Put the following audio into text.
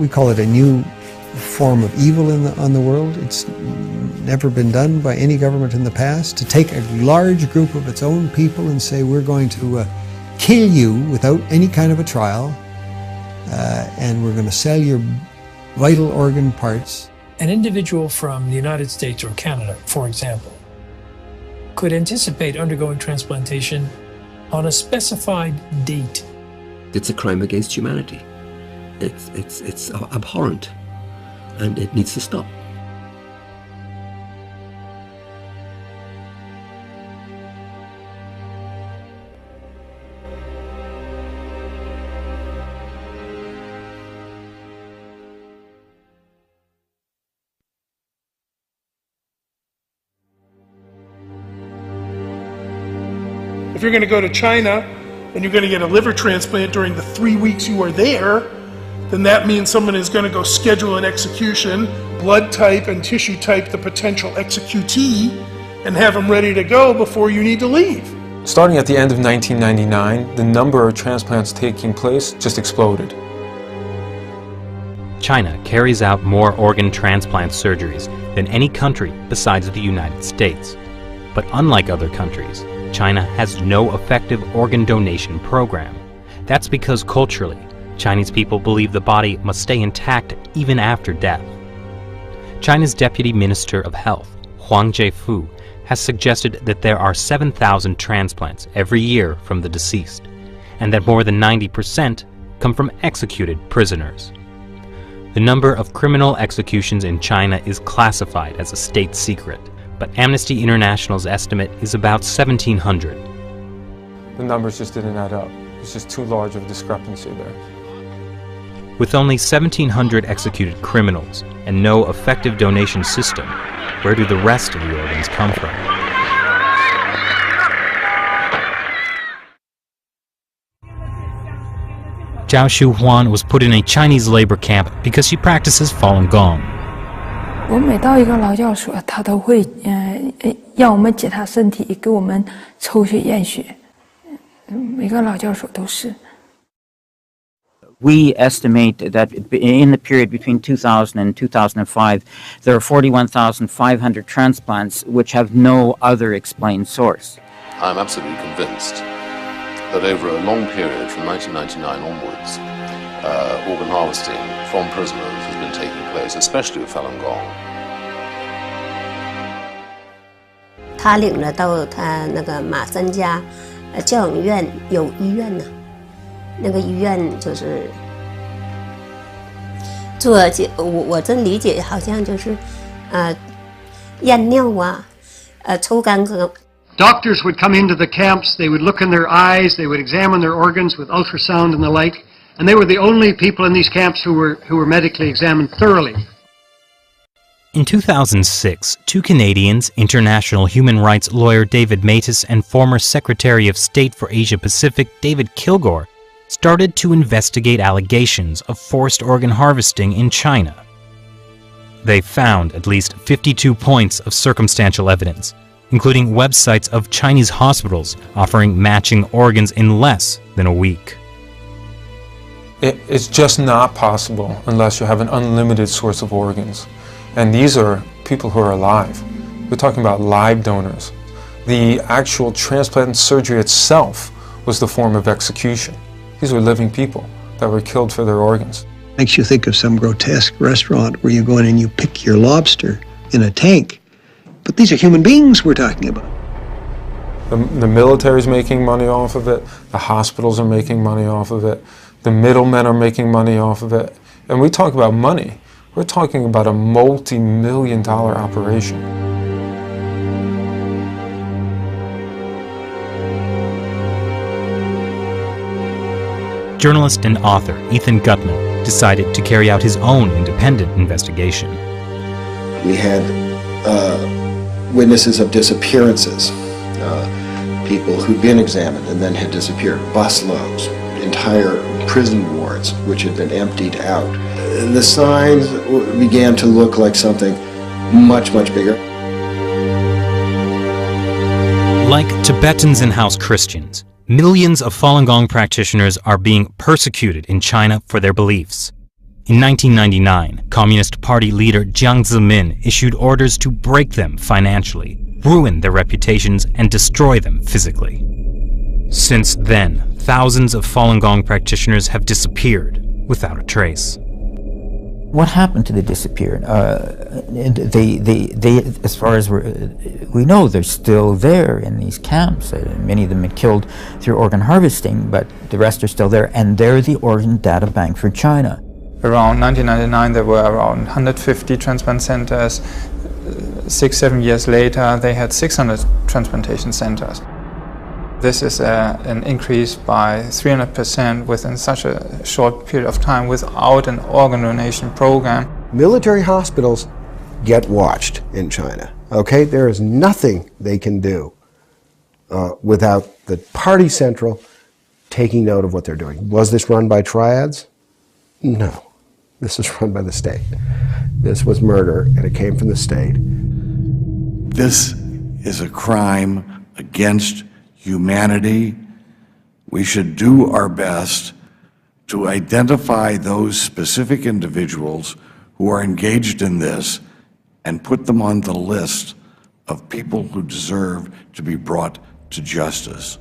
We call it a new form of evil on the world. It's never been done by any government in the past, to take a large group of its own people and say, we're going to kill you without any kind of a trial, and we're going to sell your vital organ parts. An individual from the United States or Canada, for example, could anticipate undergoing transplantation on a specified date. It's a crime against humanity. It's abhorrent, and it needs to stop. If you're going to go to China and you're going to get a liver transplant during the 3 weeks you are there, then that means someone is going to go schedule an execution, blood type and tissue type the potential executee, and have them ready to go before you need to leave. Starting at the end of 1999, the number of transplants taking place just exploded. China carries out more organ transplant surgeries than any country besides the United States. But unlike other countries, China has no effective organ donation program. That's because culturally, Chinese people believe the body must stay intact even after death. China's Deputy Minister of Health, Huang Jiefu, has suggested that there are 7,000 transplants every year from the deceased, and that more than 90% come from executed prisoners. The number of criminal executions in China is classified as a state secret, but Amnesty International's estimate is about 1,700. The numbers just didn't add up. It's just too large of a discrepancy there. With only 1,700 executed criminals and no effective donation system, where do the rest of the organs come from? Zhao Shuhuan was put in a Chinese labor camp because she practices Falun Gong. 我每到一个劳教所，他都会让我们检查身体，给我们抽血验血。每个劳教所都是。 We estimate that in the period between 2000 and 2005, there are 41,500 transplants which have no other explained source. I'm absolutely convinced that over a long period from 1999 onwards, organ harvesting from prisoners has been taking place, especially with Falun Gong. 他领了到他那个马三家教养院有医院呢。 那个医院就是做我真理解好像就是验尿啊抽干咳。 Doctors would come into the camps, they would look in their eyes, they would examine their organs with ultrasound and the like, and they were the only people in these camps who were medically examined thoroughly. In 2006, two Canadians, international human rights lawyer David Matas and former Secretary of State for Asia Pacific David Kilgore, started to investigate allegations of forced organ harvesting in China. They found at least 52 points of circumstantial evidence, including websites of Chinese hospitals offering matching organs in less than a week. It's just not possible unless you have an unlimited source of organs. And these are people who are alive. We're talking about live donors. The actual transplant surgery itself was the form of execution. These were living people that were killed for their organs. Makes you think of some grotesque restaurant where you go in and you pick your lobster in a tank. But these are human beings we're talking about. The military's making money off of it. The hospitals are making money off of it. The middlemen are making money off of it. And we talk about money. We're talking about a multi-million-dollar operation. Journalist and author Ethan Gutman decided to carry out his own independent investigation. We had witnesses of disappearances, people who'd been examined and then had disappeared, busloads, entire prison wards which had been emptied out. The signs began to look like something much, much bigger. Like Tibetans and house Christians, millions of Falun Gong practitioners are being persecuted in China for their beliefs. In 1999, Communist Party leader Jiang Zemin issued orders to break them financially, ruin their reputations, and destroy them physically. Since then, thousands of Falun Gong practitioners have disappeared without a trace. What happened to the disappeared? They, as far as we know, they're still there in these camps. Many of them been killed through organ harvesting, but the rest are still there, and they're the organ data bank for China. Around 1999, there were around 150 transplant centers. 6-7 years later, they had 600 transplantation centers. This is an increase by 300% within such a short period of time without an organ donation program. Military hospitals get watched in China, okay? There is nothing they can do without the party central taking note of what they're doing. Was this run by triads? No. This is run by the state. This was murder, and it came from the state. This is a crime against humanity. We should do our best to identify those specific individuals who are engaged in this and put them on the list of people who deserve to be brought to justice.